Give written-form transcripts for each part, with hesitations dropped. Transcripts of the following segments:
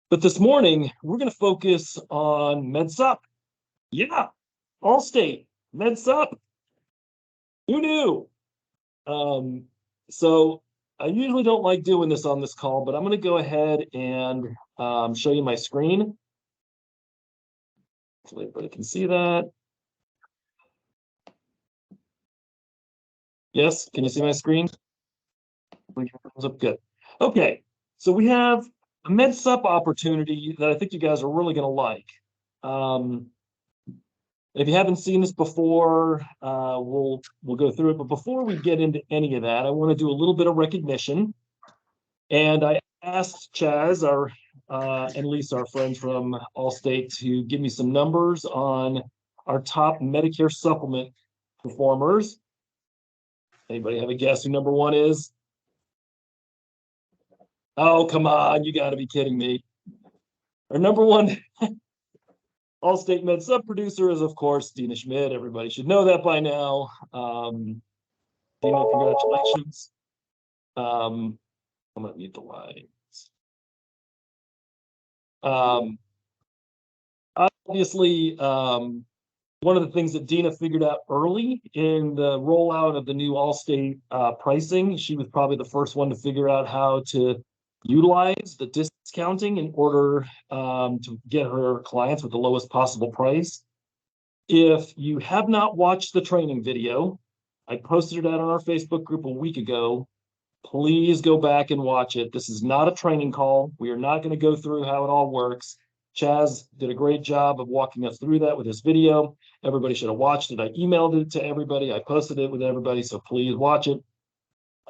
But this morning, we're going to focus on Med Supp. Yeah, Allstate, Med Supp. Who knew? So I usually don't like doing this on this call, but I'm going to go ahead and show you my screen. Hopefully everybody can see that. Yes, can you see my screen? Good. Okay, so we have a Med Supp opportunity that I think you guys are really going to like. If you haven't seen this before, we'll go through it. But before we get into any of that, I want to do a little bit of recognition. And I asked Chaz, and Lisa, our friends from Allstate, to give me some numbers on our top Medicare supplement performers. Anybody have a guess who number one is? Oh, come on, you got to be kidding me. Our number one Allstate Med Supp producer is, of course, Dina Schmidt. Everybody should know that by now. Dina, congratulations. I'm going to mute the lines. Obviously, one of the things that Dina figured out early in the rollout of the new Allstate pricing, she was probably the first one to figure out how to utilize the discounting in order to get her clients with the lowest possible price. If you have not watched the training video, I posted it out on our Facebook group a week ago. Please go back and watch it. This is not a training call. We are not going to go through how it all works. Chaz did a great job of walking us through that with this video. Everybody should have watched it. I emailed it to everybody. I posted it with everybody, so please watch it.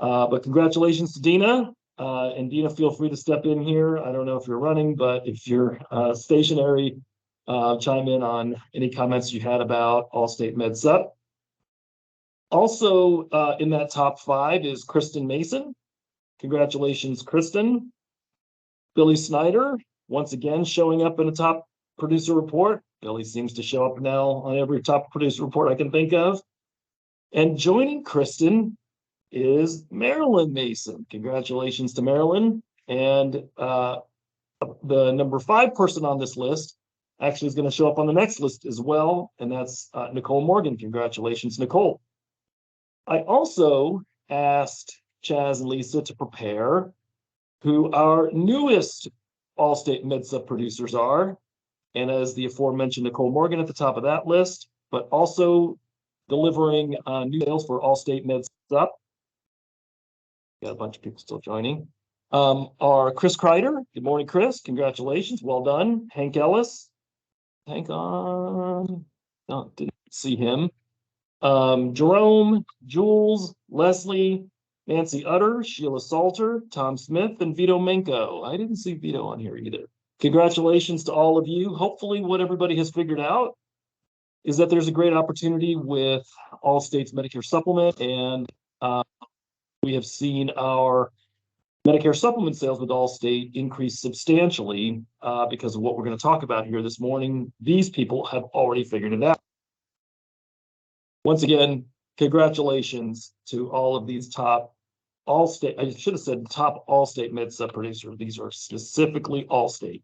But congratulations to Dina. And Dina, feel free to step in here. I don't know if you're running, but if you're stationary, chime in on any comments you had about Allstate Med Supp. Also in that top 5 is Kristen Mason. Congratulations, Kristen. Billy Snyder, once again, showing up in a top producer report. Billy seems to show up now on every top producer report I can think of. And joining Kristen is Marilyn Mason. Congratulations to Marilyn. And the number 5 person on this list actually is going to show up on the next list as well, and that's Nicole Morgan. Congratulations, Nicole. I also asked Chaz and Lisa to prepare who our newest Allstate Med Supp producers are, and as the aforementioned Nicole Morgan at the top of that list, but also delivering new sales for Allstate Med Supp. Got a bunch of people still joining. Are Chris Kreider. Good morning, Chris. Congratulations. Well done. Hank Ellis. Hank on. No, didn't see him. Jerome, Jules, Leslie, Nancy Utter, Sheila Salter, Tom Smith, and Vito Menko. I didn't see Vito on here either. Congratulations to all of you. Hopefully what everybody has figured out is that there's a great opportunity with Allstate's Medicare supplement, and we have seen our Medicare supplement sales with Allstate increase substantially because of what we're going to talk about here this morning. These people have already figured it out. Once again, congratulations to all of these top Allstate. I should have said top Allstate Med Supp producers. These are specifically Allstate.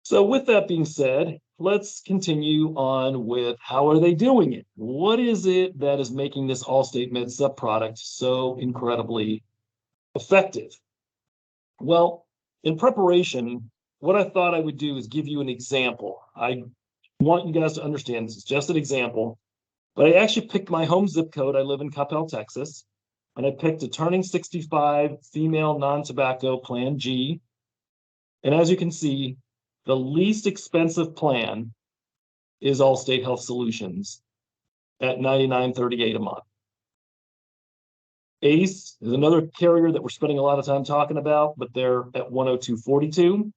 So with that being said, let's continue on with how are they doing it? What is it that is making this Allstate Med Supp product so incredibly effective? Well, in preparation, what I thought I would do is give you an example. I want you guys to understand this is just an example, but I actually picked my home zip code. I live in Coppell, Texas, and I picked a turning 65 female non-tobacco plan G. And as you can see, the least expensive plan is Allstate Health Solutions at $99.38 a month. ACE is another carrier that we're spending a lot of time talking about, but they're at $102.42.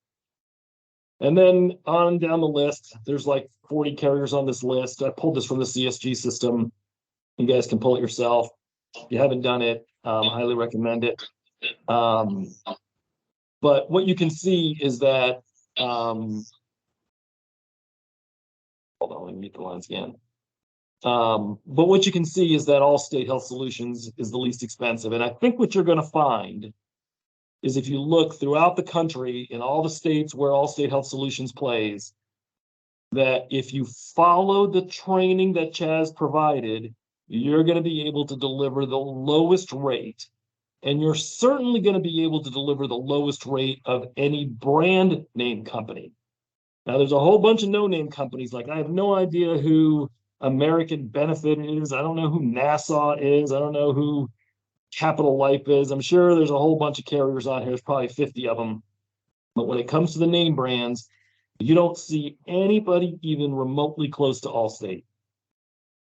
And then on down the list, there's like 40 carriers on this list. I pulled this from the CSG system. You guys can pull it yourself. If you haven't done it, highly recommend it. But what you can see is that, hold on, let me mute the lines again. But what you can see is that Allstate Health Solutions is the least expensive. And I think what you're going to find is if you look throughout the country in all the states where Allstate Health Solutions plays, that if you follow the training that Chaz provided, you're going to be able to deliver the lowest rate. And you're certainly going to be able to deliver the lowest rate of any brand name company. Now, there's a whole bunch of no-name companies. Like, I have no idea who American Benefit is. I don't know who Nassau is. I don't know who Capital Life is. I'm sure there's a whole bunch of carriers on here. There's probably 50 of them. But when it comes to the name brands, you don't see anybody even remotely close to Allstate.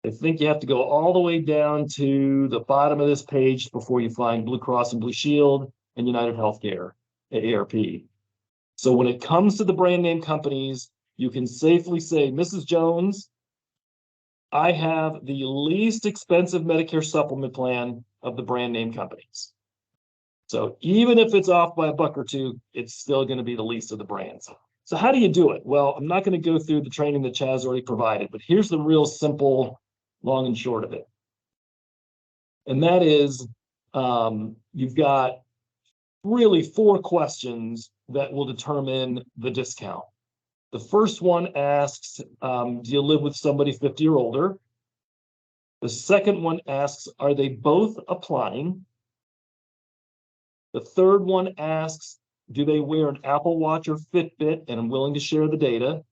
I think you have to go all the way down to the bottom of this page before you find Blue Cross and Blue Shield and United Healthcare at ARP. So when it comes to the brand name companies, you can safely say, Mrs. Jones, I have the least expensive Medicare supplement plan of the brand name companies. So even if it's off by a buck or two, it's still going to be the least of the brands. So how do you do it? Well, I'm not going to go through the training that Chaz already provided, but here's the real simple, long and short of it. And that is, you've got really 4 questions that will determine the discount. The first one asks, do you live with somebody 50 or older? The second one asks, are they both applying? The third one asks, do they wear an Apple Watch or Fitbit and I'm willing to share the data?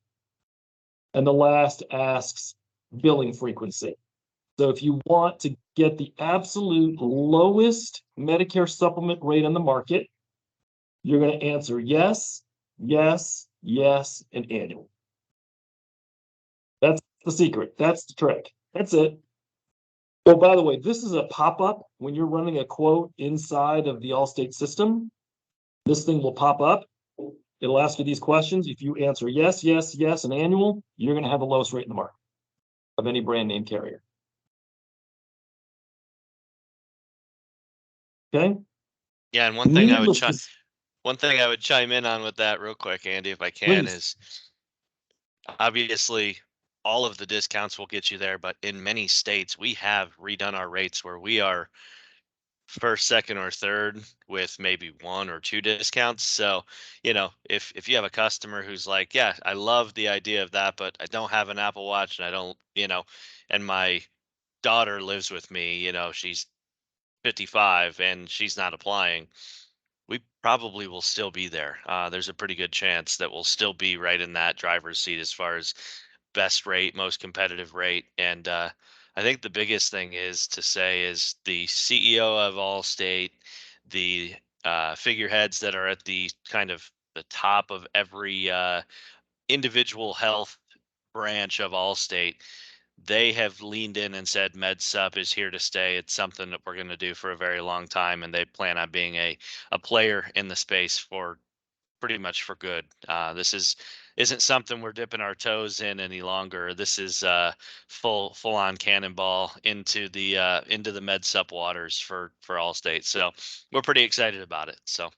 And the last asks billing frequency. So if you want to get the absolute lowest Medicare supplement rate on the market, you're going to answer yes, yes, yes, and annual. That's the secret. That's the trick. That's it. Oh, by the way, this is a pop-up when you're running a quote inside of the Allstate system. This thing will pop up. It'll ask you these questions. If you answer yes, yes, yes, and annual, you're going to have the lowest rate in the market of any brand name carrier. Okay. Yeah, and one thing I would chime in on with that real quick, Andy, if I can, is obviously all of the discounts will get you there, but in many states we have redone our rates where we are first, second, or third with maybe 1 or 2 discounts. So, if you have a customer who's like, yeah, I love the idea of that, but I don't have an Apple Watch and I don't, and my daughter lives with me, she's 55 and she's not applying, we probably will still be there. There's a pretty good chance that we'll still be right in that driver's seat as far as best rate, most competitive rate. And I think the biggest thing is to say is the CEO of Allstate, the figureheads that are at the kind of the top of every individual health branch of Allstate, they have leaned in and said Med Supp is here to stay. It's something that we're going to do for a very long time, and they plan on being a player in the space for pretty much for good. This isn't something we're dipping our toes in any longer. This is full on cannonball into the Med Supp waters for Allstate. So we're pretty excited about it. So.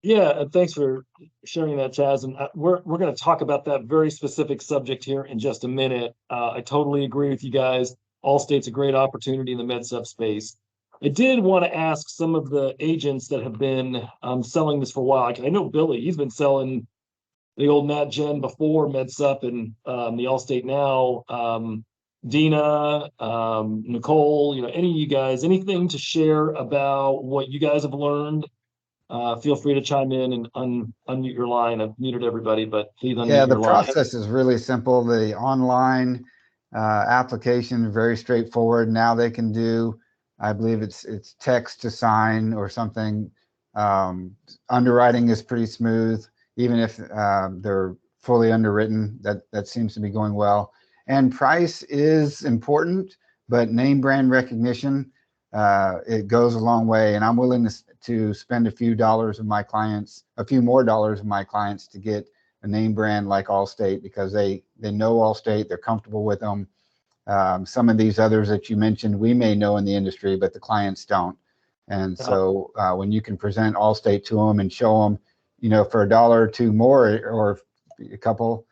Yeah, and thanks for sharing that, Chaz. And we're going to talk about that very specific subject here in just a minute. I totally agree with you guys. Allstate's a great opportunity in the Med Supp space. I did want to ask some of the agents that have been selling this for a while. Like, I know Billy, he's been selling the old Nat Gen before Med Supp and the Allstate now. Dina, Nicole, any of you guys, anything to share about what you guys have learned? Feel free to chime in and unmute your line. I've muted everybody, but please unmute your line. Yeah, the process is really simple. The online application, very straightforward. Now they can do, I believe it's text to sign or something. Underwriting is pretty smooth, even if they're fully underwritten. That seems to be going well. And price is important, but name brand recognition, it goes a long way. And I'm willing to spend a few more dollars of my clients to get a name brand like Allstate, because they know Allstate, they're comfortable with them. Some of these others that you mentioned, we may know in the industry, but the clients don't. And so when you can present Allstate to them and show them, for $1 or $2 more or a couple,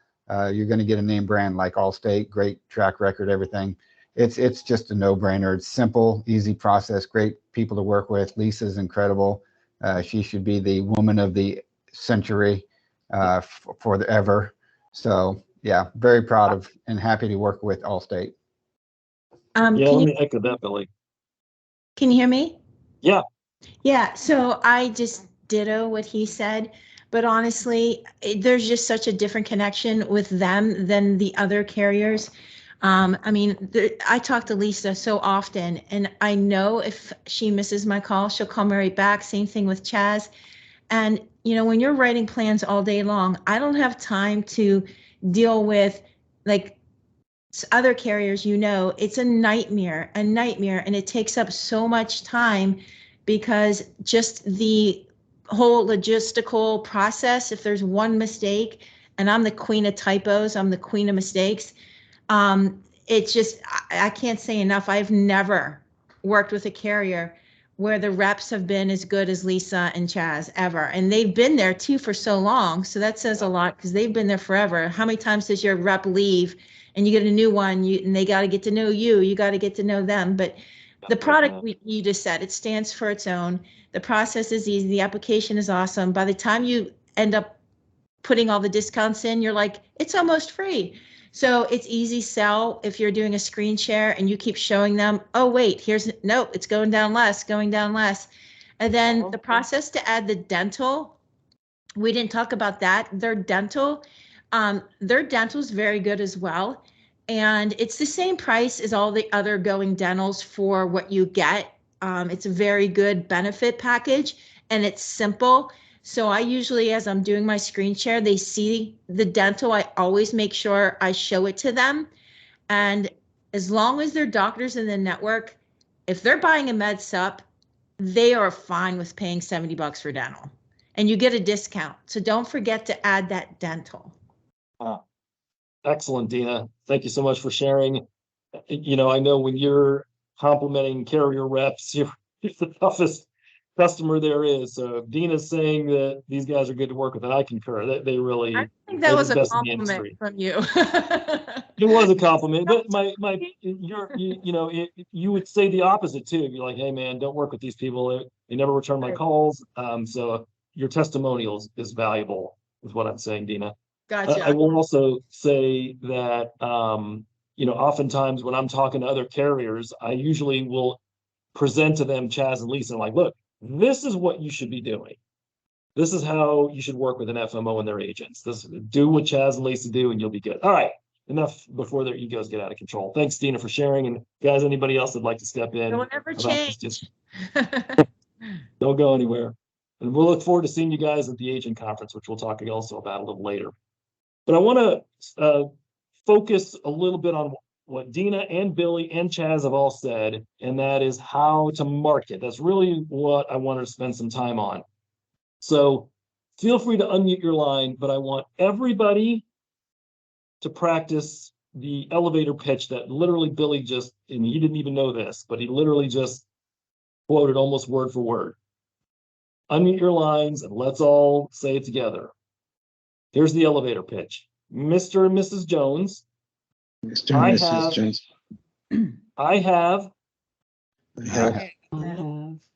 you're going to get a name brand like Allstate, great track record, everything. It's just a no-brainer. It's simple, easy process, great people to work with. Lisa's incredible. She should be the woman of the century for the ever. So yeah, very proud of and happy to work with Allstate. Yeah, let me echo that, Billy. Can you hear me? Yeah. Yeah, so I just ditto what he said, but honestly, there's just such a different connection with them than the other carriers. I mean, I talk to Lisa so often, and I know if she misses my call, she'll call me right back. Same thing with Chaz. And, you know, when you're writing plans all day long, I don't have time to deal with like other carriers. You know, it's a nightmare, and it takes up so much time because just the whole logistical process, if there's one mistake, and I'm the queen of typos, I'm the queen of mistakes. It's just, I can't say enough. I've never worked with a carrier where the reps have been as good as Lisa and Chaz ever. And they've been there too for so long. So that says a lot because they've been there forever. How many times does your rep leave and you get a new one and they got to get to know you, you got to get to know them. But the product you just said, it stands for its own. The process is easy. The application is awesome. By the time you end up putting all the discounts in, you're like, it's almost free. So it's easy sell if you're doing a screen share and you keep showing them, oh, wait, nope, it's going down less. And then the process to add the dental, we didn't talk about that. Their dental is very good as well. And it's the same price as all the other going dentals for what you get. It's a very good benefit package and it's simple. So I usually, as I'm doing my screen share, they see the dental. I always make sure I show it to them. And as long as they're doctors in the network, if they're buying a Med Supp, they are fine with paying $70 for dental. And you get a discount. So don't forget to add that dental. Excellent, Dina. Thank you so much for sharing. You know, I know when you're complimenting carrier reps, you're the toughest customer there is. So if Dina's saying that these guys are good to work with, and I concur. They really. I think that was a compliment from you. It was a compliment, but you would say the opposite too. You're like, hey man, don't work with these people. They never return my calls. So your testimonials is valuable, is what I'm saying, Dina. Gotcha. I will also say that oftentimes when I'm talking to other carriers, I usually will present to them Chaz and Lisa, like, look, this is what you should be doing. This is how you should work with an FMO and their agents. Do what Chaz and Lisa do, and you'll be good. All right, enough before their egos get out of control. Thanks, Dina, for sharing. And guys, anybody else that'd like to step in? Don't ever change. Don't go anywhere. And we'll look forward to seeing you guys at the agent conference, which we'll talk also about a little later. But I want to focus a little bit on what Dina and Billy and Chaz have all said, and that is how to market. That's really what I wanted to spend some time on. So feel free to unmute your line, but I want everybody to practice the elevator pitch that literally Billy just, and he didn't even know this, but he literally just quoted almost word for word. Unmute your lines and let's all say it together. Here's the elevator pitch. Mr. and Mrs. Jones. Mr. and Mrs. Jones. I have I have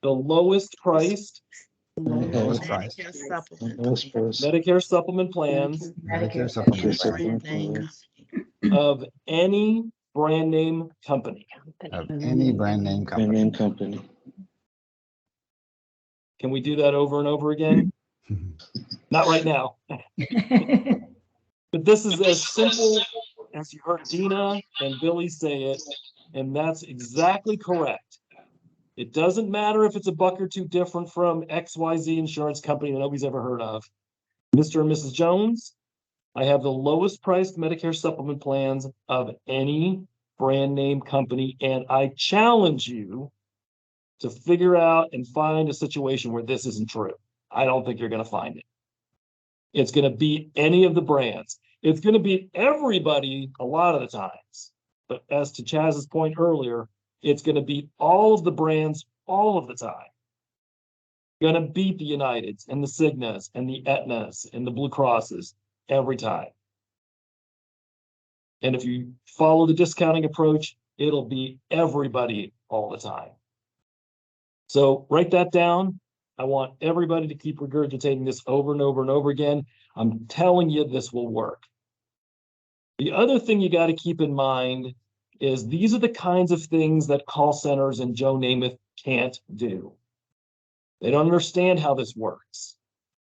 the lowest priced Medicare supplement plans Plans. of any brand name company. Of any brand name company. Can we do that over and over again? Not right now. But this is as simple as you heard Dina and Billy say it, and that's exactly correct. It doesn't matter if it's a buck or two different from XYZ insurance company that nobody's ever heard of. Mr. and Mrs. Jones, I have the lowest priced Medicare supplement plans of any brand name company, and I challenge you to figure out and find a situation where this isn't true. I don't think you're going to find it. It's going to beat any of the brands. It's going to beat everybody a lot of the times. But as to Chaz's point earlier, it's going to beat all of the brands all of the time. Going to beat the Uniteds and the Cignas and the Aetnas and the Blue Crosses every time. And if you follow the discounting approach, it'll beat everybody all the time. So write that down. I want everybody to keep regurgitating this over and over and over again. I'm telling you, this will work. The other thing you got to keep in mind is these are the kinds of things that call centers and Joe Namath can't do. They don't understand how this works.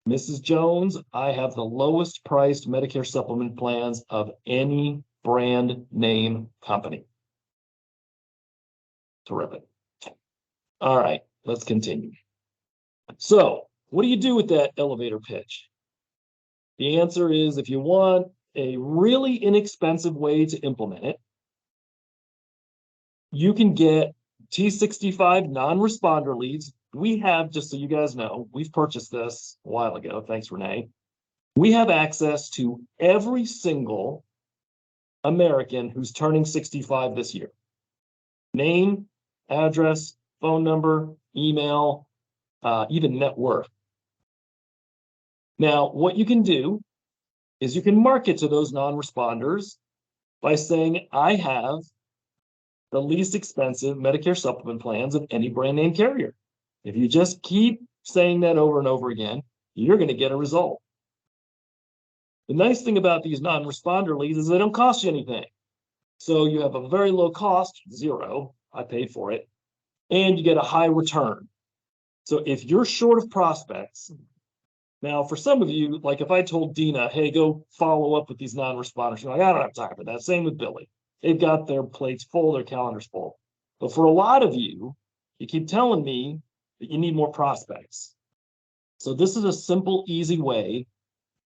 Mrs. Jones, I have the lowest priced Medicare supplement plans of any brand name company. Terrific. All right, let's continue. So what do you do with that elevator pitch? The answer is, if you want a really inexpensive way to implement it, you can get T65 non-responder leads. We have, just so you guys know, we've purchased this a while ago. Thanks, Renee. We have access to every single American who's turning 65 this year. Name, address, phone number, email, even net worth. Now, what you can do is you can market to those non-responders by saying, I have the least expensive Medicare supplement plans of any brand name carrier. If you just keep saying that over and over again, you're going to get a result. The nice thing about these non-responder leads is they don't cost you anything. So you have a very low cost, 0, I paid for it, and you get a high return. So if you're short of prospects, now for some of you, like if I told Dina, hey, go follow up with these non-responders, you're like, I don't have time for that. Same with Billy. They've got their plates full, their calendars full. But for a lot of you, you keep telling me that you need more prospects. So this is a simple, easy way,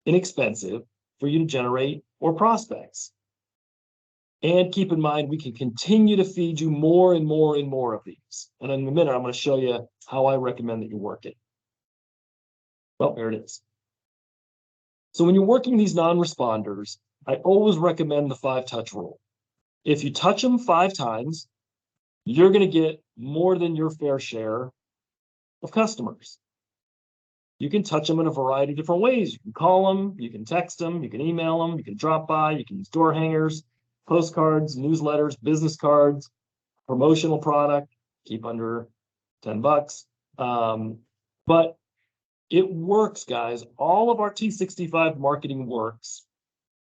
inexpensive, for you to generate more prospects. And keep in mind, we can continue to feed you more and more and more of these. And in a minute, I'm going to show you how I recommend that you work it. Well, there it is. So when you're working these non-responders, I always recommend the 5-touch rule. If you touch them 5 times, you're going to get more than your fair share of customers. You can touch them in a variety of different ways. You can call them, you can text them, you can email them, you can drop by, you can use door hangers, postcards, newsletters, business cards, promotional product, keep under 10 bucks. But it works, guys. All of our T65 marketing works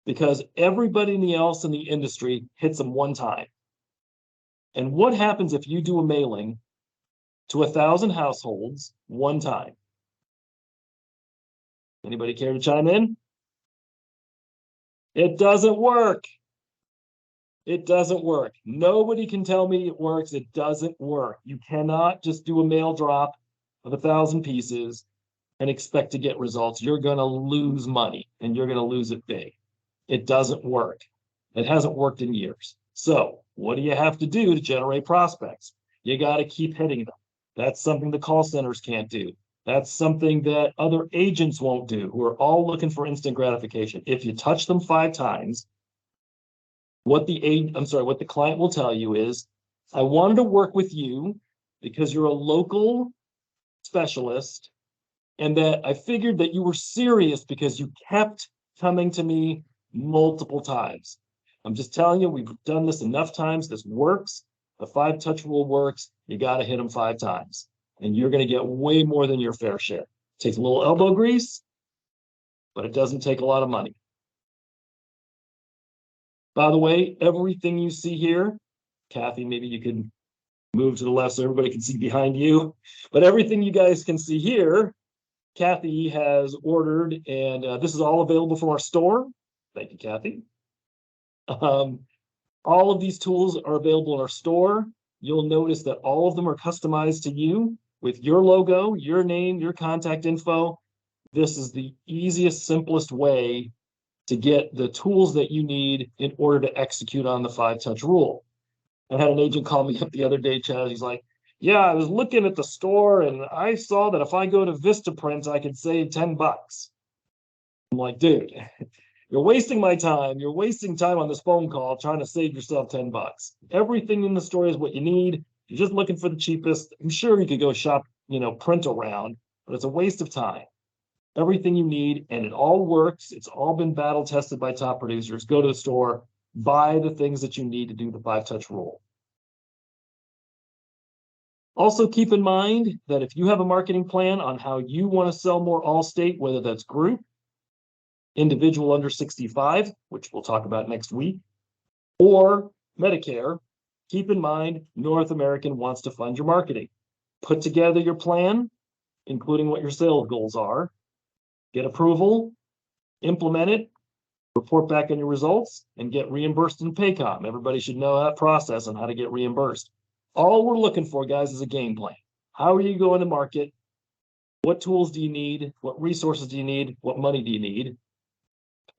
because everybody else in the industry hits them one time. And what happens if you do a mailing to 1,000 households one time? Anybody care to chime in? It doesn't work. It doesn't work. Nobody can tell me it works. It doesn't work. You cannot just do a mail drop of 1,000 pieces and expect to get results. You're going to lose money and you're going to lose it big. It doesn't work. It hasn't worked in years. So what do you have to do to generate prospects? You got to keep hitting them. That's something the call centers can't do. That's something that other agents won't do, who are all looking for instant gratification. If you touch them 5 times, what the client will tell you is, I wanted to work with you because you're a local specialist, and that I figured that you were serious because you kept coming to me multiple times. I'm just telling you, we've done this enough times. This works. The 5-touch rule works. You got to hit them 5 times, and you're going to get way more than your fair share. It takes a little elbow grease, but it doesn't take a lot of money. By the way, everything you see here, Kathy, maybe you could move to the left so everybody can see behind you, but everything you guys can see here, Kathy has ordered, and this is all available from our store. Thank you, Kathy. All of these tools are available in our store. You'll notice that all of them are customized to you with your logo, your name, your contact info. This is the easiest, simplest way to get the tools that you need in order to execute on the 5-touch rule. I had an agent call me up the other day, Chad. He's like, yeah, I was looking at the store and I saw that if I go to Vistaprint, I could save 10 bucks. I'm like, dude, you're wasting my time. You're wasting time on this phone call trying to save yourself 10 bucks. Everything in the store is what you need. You're just looking for the cheapest. I'm sure you could go shop, print around, but it's a waste of time. Everything you need, and it all works. It's all been battle tested by top producers. Go to the store, buy the things that you need to do the 5-touch rule. Also keep in mind that if you have a marketing plan on how you want to sell more Allstate, whether that's group, individual under 65, which we'll talk about next week, or Medicare, keep in mind North American wants to fund your marketing. Put together your plan, including what your sales goals are, get approval, implement it, report back on your results, and get reimbursed in Paycom. Everybody should know that process and how to get reimbursed. All we're looking for, guys, is a game plan. How are you going to market? What tools do you need? What resources do you need? What money do you need?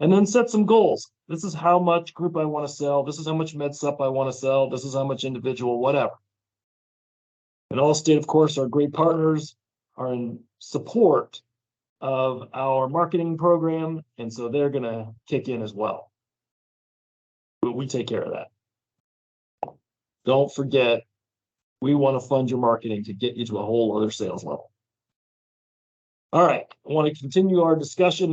And then set some goals. This is how much group I want to sell. This is how much Med Supp I want to sell. This is how much individual, whatever. And Allstate, of course, our great partners are in support of our marketing program, and so they're going to kick in as well. But we take care of that. Don't forget, we want to fund your marketing to get you to a whole other sales level. All right, I want to continue our discussion.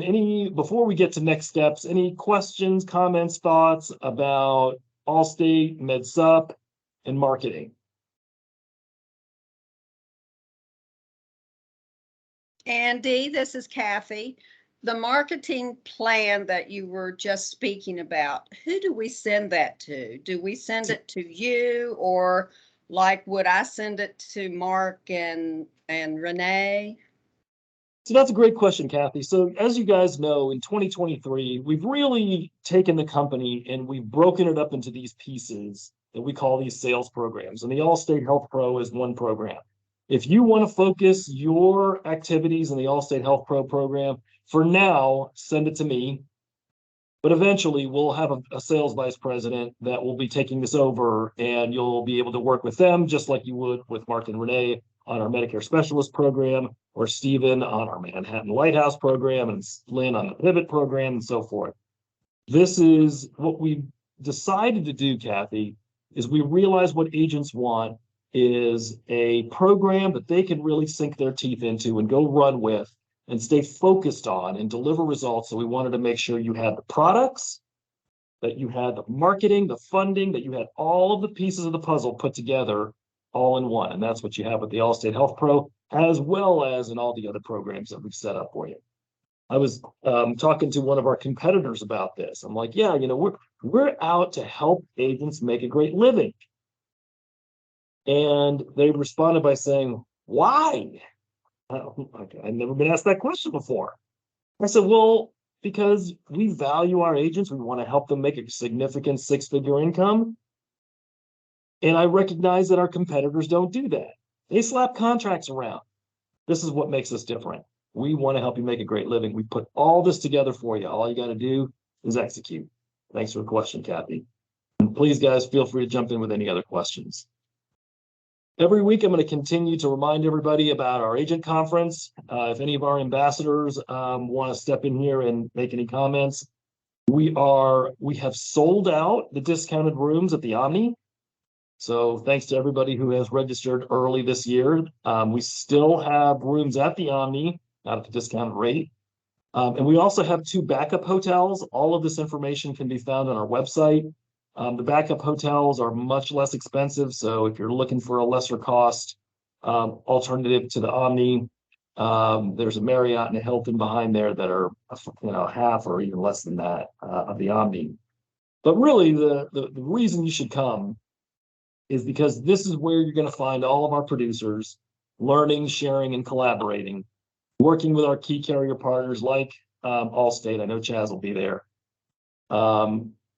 Before we get to next steps, any questions, comments, thoughts about Allstate, Med Supp, and marketing? Andy, this is Kathy. The marketing plan that you were just speaking about, who do we send that to? Do we send it to you, or like would I send it to Mark and Renee? So that's a great question, Kathy. So as you guys know, in 2023, we've really taken the company and we've broken it up into these pieces that we call these sales programs. And the Allstate Health Pro is one program. If you want to focus your activities in the Allstate Health Pro program, for now, send it to me. But eventually we'll have a sales vice president that will be taking this over, and you'll be able to work with them just like you would with Mark and Renee on our Medicare specialist program, or Stephen on our Manhattan Lighthouse program, and Lynn on the Pivot program, and so forth. This is what we decided to do, Kathy, is we realize what agents want is a program that they can really sink their teeth into and go run with and stay focused on and deliver results. So we wanted to make sure you had the products, that you had the marketing, the funding, that you had all of the pieces of the puzzle put together all in one. And that's what you have with the Allstate Health Pro, as well as in all the other programs that we've set up for you. I was talking to one of our competitors about this. I'm like, yeah, we're out to help agents make a great living. And they responded by saying, why? I've never been asked that question before. I said, well, because we value our agents. We want to help them make a significant six-figure income. And I recognize that our competitors don't do that. They slap contracts around. This is what makes us different. We want to help you make a great living. We put all this together for you. All you got to do is execute. Thanks for the question, Kathy. And please, guys, feel free to jump in with any other questions. Every week, I'm going to continue to remind everybody about our agent conference. If any of our ambassadors want to step in here and make any comments, we have sold out the discounted rooms at the Omni. So thanks to everybody who has registered early this year. We still have rooms at the Omni, not at the discounted rate. And we also have 2 backup hotels. All of this information can be found on our website. The backup hotels are much less expensive. So if you're looking for a lesser cost alternative to the Omni, there's a Marriott and a Hilton behind there that are half or even less than that of the Omni. But really, the reason you should come is because this is where you're going to find all of our producers learning, sharing, and collaborating, working with our key carrier partners like Allstate. I know Chaz will be there.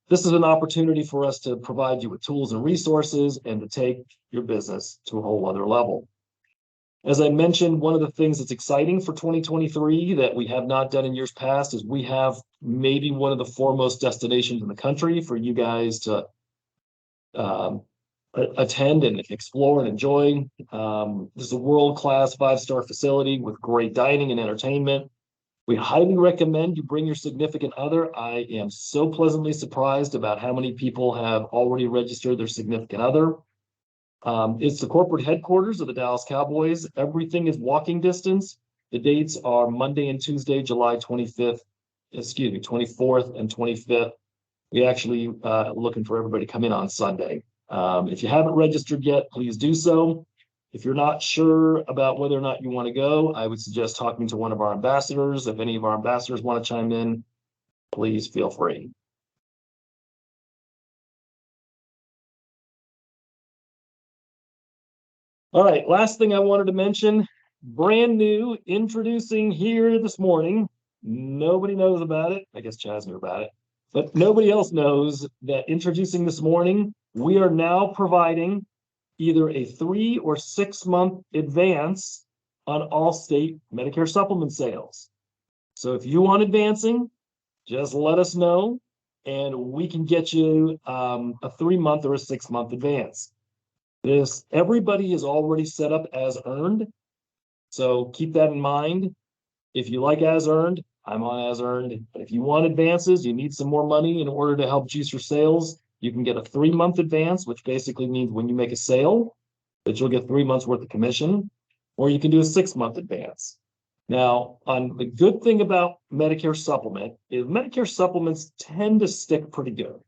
This is an opportunity for us to provide you with tools and resources and to take your business to a whole other level. As I mentioned, one of the things that's exciting for 2023 that we have not done in years past is we have maybe one of the foremost destinations in the country for you guys to attend and explore and enjoy. This is a world-class 5-star facility with great dining and entertainment. We highly recommend you bring your significant other. I am so pleasantly surprised about how many people have already registered their significant other. It's the corporate headquarters of the Dallas Cowboys. Everything is walking distance. The dates are Monday and Tuesday, July 24th and 25th. We actually looking for everybody to come in on Sunday. If you haven't registered yet, please do so. If you're not sure about whether or not you want to go, I would suggest talking to one of our ambassadors. If any of our ambassadors want to chime in, please feel free. All right, last thing I wanted to mention, brand new, introducing here this morning. Nobody knows about it. I guess Chaz knew about it, but nobody else knows that introducing this morning, we are now providing either a 3 or 6 month advance on Allstate Medicare supplement sales. So if you want advancing, just let us know and we can get you a 3 month or a 6 month advance. Everybody is already set up as earned. So keep that in mind. If you like as earned, I'm on as earned. But if you want advances, you need some more money in order to help juice your sales, you can get a 3 month advance, which basically means when you make a sale, that you'll get 3 months worth of commission, or you can do a 6 month advance. Now, the good thing about Medicare supplement is Medicare supplements tend to stick pretty good.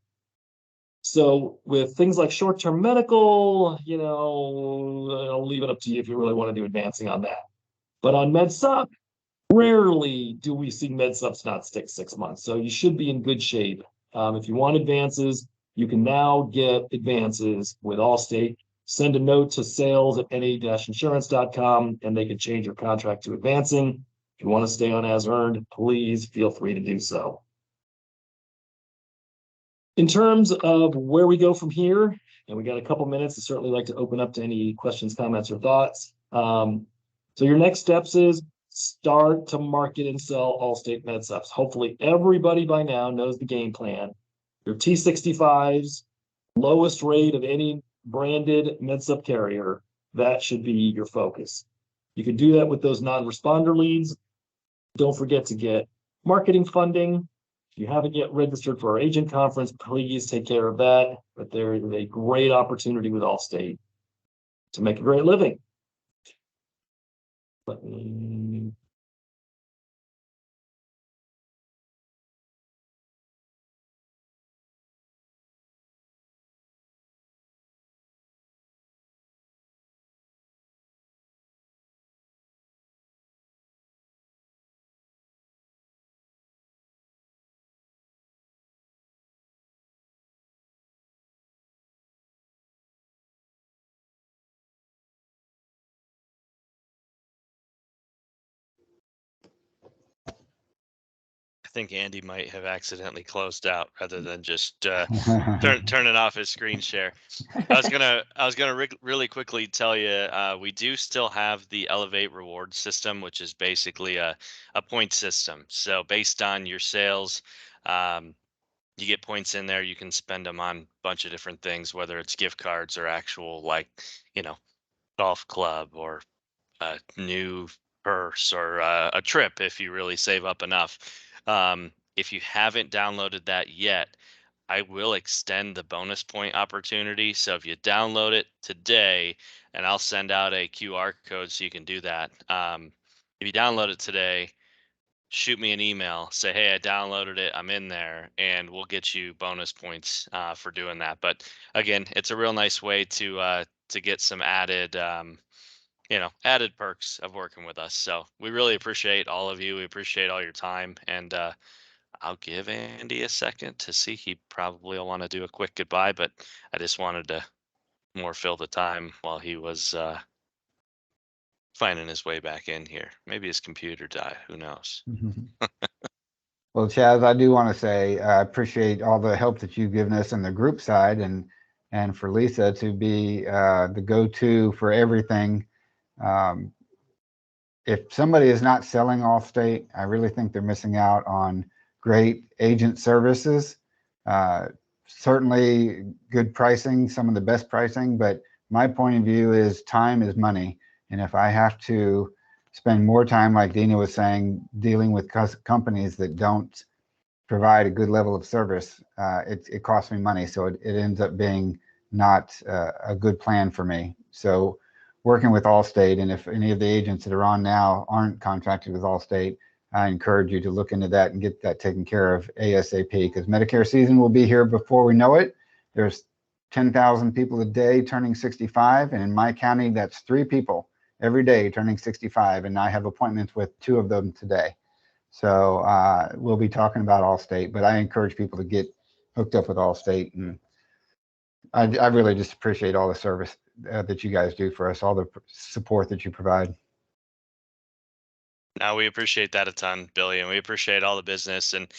So with things like short-term medical, I'll leave it up to you if you really want to do advancing on that. But on Med Supp, rarely do we see Med Supps not stick 6 months. So you should be in good shape. If you want advances, you can now get advances with Allstate. Send a note to sales@na-insurance.com and they can change your contract to advancing. If you want to stay on as earned, please feel free to do so. In terms of where we go from here, and we got a couple minutes, I'd certainly like to open up to any questions, comments, or thoughts. So your next steps is start to market and sell Allstate Med Supps. Hopefully everybody by now knows the game plan. Your T65s, lowest rate of any branded Med Supp carrier, that should be your focus. You can do that with those non-responder leads. Don't forget to get marketing funding. If you haven't yet registered for our agent conference, please take care of that. But there is a great opportunity with Allstate to make a great living. Let me... I think Andy might have accidentally closed out rather than just turning off his screen share. I was gonna really quickly tell you we do still have the Elevate reward system, which is basically a point system. So based on your sales, you get points in there. You can spend them on a bunch of different things, whether it's gift cards or actual golf club or a new purse or a trip if you really save up enough. If you haven't downloaded that yet, I will extend the bonus point opportunity. So if you download it today, and I'll send out a QR code so you can do that. If you download it today, shoot me an email, say, hey, I downloaded it, I'm in there, and we'll get you bonus points for doing that. But again, it's a real nice way to get some added added perks of working with us. So we really appreciate all of you. We appreciate all your time. And I'll give Andy a second to see. He probably will want to do a quick goodbye, but I just wanted to more fill the time while he was finding his way back in here. Maybe his computer died. Who knows? Well, Chaz, I do want to say I appreciate all the help that you've given us in the group side, and for Lisa to be the go-to for everything. If somebody is not selling Allstate, I really think they're missing out on great agent services. Certainly good pricing, some of the best pricing, but my point of view is time is money. And if I have to spend more time, like Dina was saying, dealing with companies that don't provide a good level of service, it costs me money. So it ends up being not a good plan for me. So working with Allstate, and if any of the agents that are on now aren't contracted with Allstate, I encourage you to look into that and get that taken care of ASAP, because Medicare season will be here before we know it. There's 10,000 people a day turning 65. And in my county, that's 3 people every day turning 65. And I have appointments with 2 of them today. So we'll be talking about Allstate, but I encourage people to get hooked up with Allstate. And I really just appreciate all the service that you guys do for us, all the support that you provide. Now, we appreciate that a ton, Billy, and we appreciate all the business. And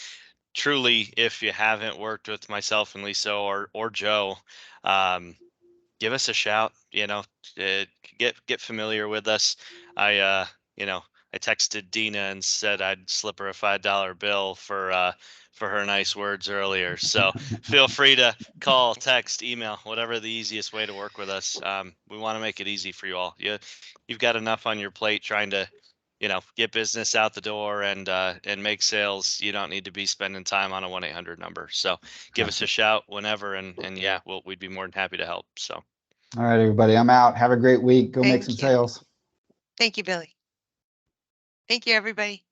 truly, if you haven't worked with myself and Lisa or Joe, give us a shout. Get familiar with us. I texted Dina and said I'd slip her a $5 bill for her nice words earlier. So feel free to call, text, email, whatever the easiest way to work with us. We want to make it easy for you all. You've got enough on your plate trying to get business out the door and make sales. You don't need to be spending time on a 1-800 number. So give us a shout whenever, and yeah, we'd be more than happy to help. So. All right, everybody, I'm out. Have a great week. Go make Thank some you. sales. Thank you, Billy. Thank you, everybody.